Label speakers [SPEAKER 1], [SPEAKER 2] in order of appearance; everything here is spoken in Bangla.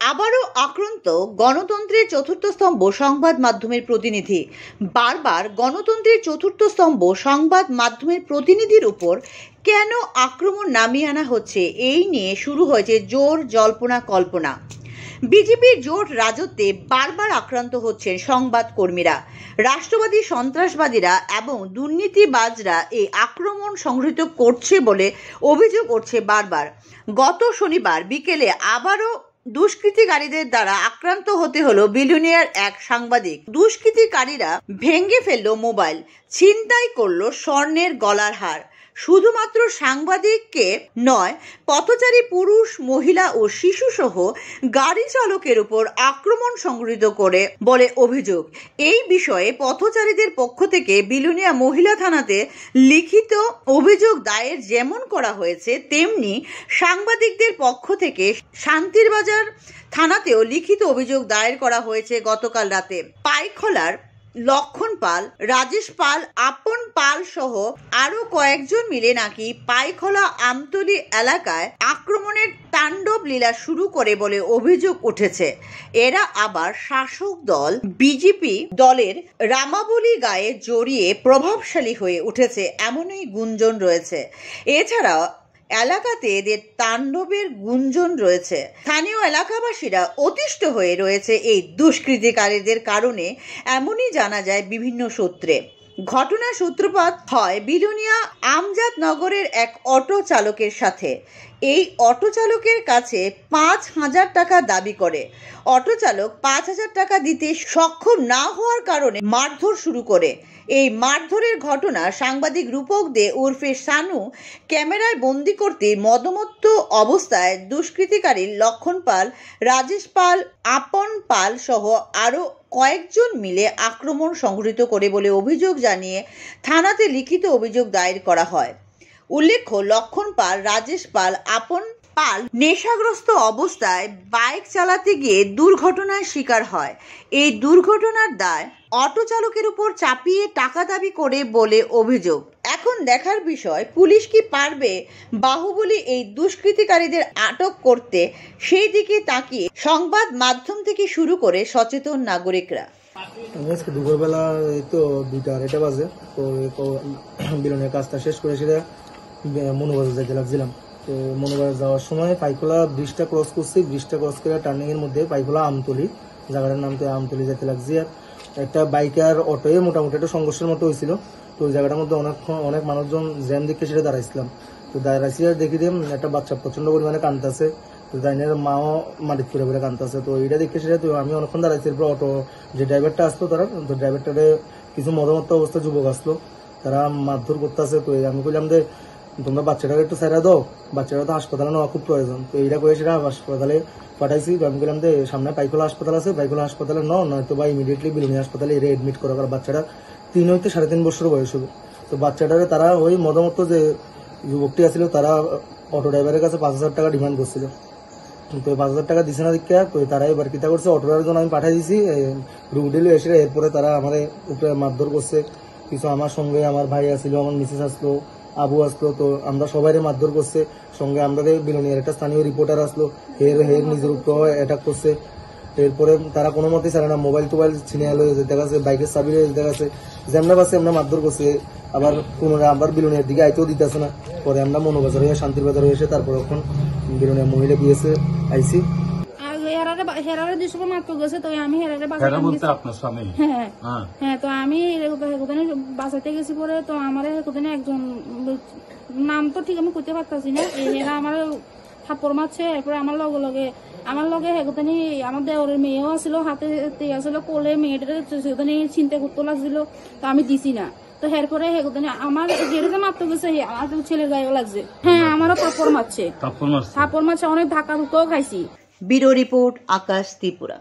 [SPEAKER 1] আবারও আক্রান্ত গণতন্ত্রের চতুর্থ স্তম্ভ সংবাদ মাধ্যমের প্রতিনিধি। বারবার গণতন্ত্রের চতুর্থ স্তম্ভ সংবাদ মাধ্যমের প্রতিনিধির উপর কেন আক্রমণ নামিয়ে আনা হচ্ছে, এই নিয়ে শুরু হয়েছে জোর জল্পনা কল্পনা। বিজেপির জোট রাজত্বে বারবার আক্রান্ত হচ্ছেন সংবাদ কর্মীরা। রাষ্ট্রবাদী সন্ত্রাসবাদীরা এবং দুর্নীতিবাজরা এই আক্রমণ সংঘটিত করছে বলে অভিযোগ উঠছে বারবার। গত শনিবার বিকেলে আবারও দুষ্কৃতিকারীদের দ্বারা আক্রান্ত হতে হলো বিলিয়নিয়ার এক সাংবাদিক। দুষ্কৃতিকারীরা ভেঙে ফেললো মোবাইল, ছিনতাই করলো স্বর্ণের গলার হার। শুধুমাত্র সাংবাদিককে নয়, পথচারী পুরুষ, মহিলা ও শিশু সহ গাড়ি চালকের উপর আক্রমণ সংঘটিত করে বলে অভিযোগ। এই বিষয়ে পথচারীদের পক্ষ থেকে বিলোনিয়া মহিলা থানাতে লিখিত অভিযোগ দায়ের যেমন করা হয়েছে, তেমনি সাংবাদিকদের পক্ষ থেকে শান্তিরবাজার থানাতেও লিখিত অভিযোগ দায়ের করা হয়েছে গতকাল রাতে। পাইখলার লক্ষণ পাল, রাজেশ পাল, আপন পাল সহ আরো কয়েকজন মিলে নাকি পাইখলা আমতলী এলাকায় আক্রমণের তাণ্ডব লীলা শুরু করে বলে অভিযোগ উঠেছে। এরা আবার শাসক দল বিজেপি দলের রামাবলী গায়ে জড়িয়ে প্রভাবশালী হয়ে উঠেছে এমনই গুঞ্জন রয়েছে। এছাড়াও এলাকাতে এদের তাণ্ডবের গুঞ্জন রয়েছে। স্থানীয় এলাকাবাসীরা অতিষ্ঠ হয়ে রয়েছে এই দুষ্কৃতিকারীদের কারণে, এমনই জানা যায় বিভিন্ন সূত্রে। ঘটনার সূত্রপাত হয় বিলোনিয়া আমজাদ নগরের এক অটো চালকের সাথে। এই অটো চালকের কাছে 5,000 টাকা দাবি করে। অটো চালক 5,000 টাকা দিতে সক্ষম না হওয়ার কারণে মারধর শুরু করে। এই মারধরের ঘটনা সাংবাদিক রূপক দে উর্ফে সানু ক্যামেরায় বন্দি করতে মদমত্ত অবস্থায় দুষ্কৃতিকারী লক্ষণ পাল, রাজেশ পাল, আপন পাল সহ আরো কয়েকজন মিলে আক্রমণ সংঘটিত করে বলে অভিযোগ জানিয়ে থানাতে লিখিত অভিযোগ দায়ের করা হয়। উল্লেখ্য, লক্ষণ পাল, রাজেশ পাল, আপন পাল নেশাগ্রস্ত অবস্থায় বাইক চালাতে গিয়ে দুর্ঘটনার শিকার হয়। এই দুর্ঘটনার দায় অটো চালকের উপর চাপিয়ে টাকা দাবি করে বলে অভিযোগ। এখন দেখার বিষয়, পুলিশ কি পারবে বাহুবলী এই দুষ্কৃতিকারীদের আটক করতে, সেই দিকে তাকিয়ে সংবাদ মাধ্যম থেকে শুরু করে সচেতন নাগরিকরা।
[SPEAKER 2] আজকে দুপুরবেলা এই তো 2:30 বাজে, তো বিলনের কাজটা শেষ করে সেটা মনোবাজার যেতে লাগছিলাম। তো মনোবাজার যাওয়ার সময় পাইখলা ব্রিজটা ক্রস করছি, ব্রিজটা ক্রস করে টার্নিং এর মধ্যে পাইখলা আমতলী, জায়গাটার নাম তো আমতলী যেতে লাগছি। আর একটা বাইক আর অটোয়ে মোটামুটি একটা সংঘর্ষের মতো হয়েছিল। তো ওই জায়গাটার মধ্যে অনেক মানুষজন জ্যাম দেখে সেটা দাঁড়াইছিলাম। তো দাঁড়াইছি আর দেখি যে একটা বাচ্চা প্রচন্ড পরিমাণে কাঁদতেছে। তো জাইনের মাও মাটির করে বলে কাঁদতেছে। তো এইটা দেখে সেটা তো আমি অনেকক্ষণ দাঁড়াইছি। এরপর অটো যে ড্রাইভারটা আসলো, তারা তো ড্রাইভারটারে কিছু মদমত্ত অবস্থা যুবক আসলো, তারা মারধর করতেছে। তো আমি বললাম যে তোমরা বাচ্চাটাকে একটু ছেড়ে দাও, বাচ্চাটা তো হাসপাতালে নেওয়া খুব প্রয়োজন। তো এইটা করে সেটা হাসপাতালে পাঠাইছি। আমি বললাম যে সামনে পাইখলা হাসপাতাল আছে, পাইখলা হাসপাতালে নয়তো বা ইমিডিয়েটলি বিলিনি হাসপাতালে এর এডমিট করা। বাচ্চাটা 3 হইতে 3.5 বছর বয়স হলো। তো বাচ্চাটারে তারা ওই মদমত্ত যে যুবকটি আসছিল, তারা অটো ড্রাইভারের কাছে 5,000 টাকা ডিমান্ড করছিল। তো 5,000 টাকা দিছে না দীক্ষা। তো তারা এবার কিতা করছে, অটোটার জন্য আমি পাঠাই দিছি রুগডিলে এসে। এরপরে তারা আমাদের উপরে মারধর করছে। কিছু আমার সঙ্গে আমার ভাই আসছিল, আমার মিসেস আসলো, আবু আসলো। তো আমরা সবাই মারধর করছে। সঙ্গে আমাদের বিলোনিয়ার একটা স্থানীয় রিপোর্টার আসলো, হের নিজের উপর অ্যাটাক করছে। এরপরে তারা কোনো মতেই ছাড়ে না, মোবাইল টোবাইল ছিনে এলো, দেখা যাচ্ছে বাইকের চাবি দেখা যাচ্ছে, যেমন পাচ্ছে আমরা মারধর করছে। আবার পুনরায় আবার বিলোনিয়ার দিকে আইতেও দিতেছে না। পরে আমরা মনোবাজার হয়ে শান্তির বাজার হয়ে এসে তারপর এখন বিলোনিয়া মহিলা বিএসে আইসি।
[SPEAKER 3] তো আমি বাঁচাতে গেছি পরে, তো আমার একজন নাম তো ঠিক আমি করতে পারতাছি না, এরা আমার থাপ্পড় মারছে। এরপরে আমার লগে আমার দেওরের মেয়েও আসলো, হাতে আসলো কোলে, মেয়েটা চিন্তা করতে লাগছিল। তো আমি দিছি না। তো এরপরে আমার যেটা মারতে গেছে আমার ছেলের গায়েও লাগছে। হ্যাঁ, আমারও থাপ্পড় মারছে, অনেক ধাক্কা ধুকেও খাইছি।
[SPEAKER 1] ব্যুরো রিপোর্ট, আকাশ ত্রিপুরা।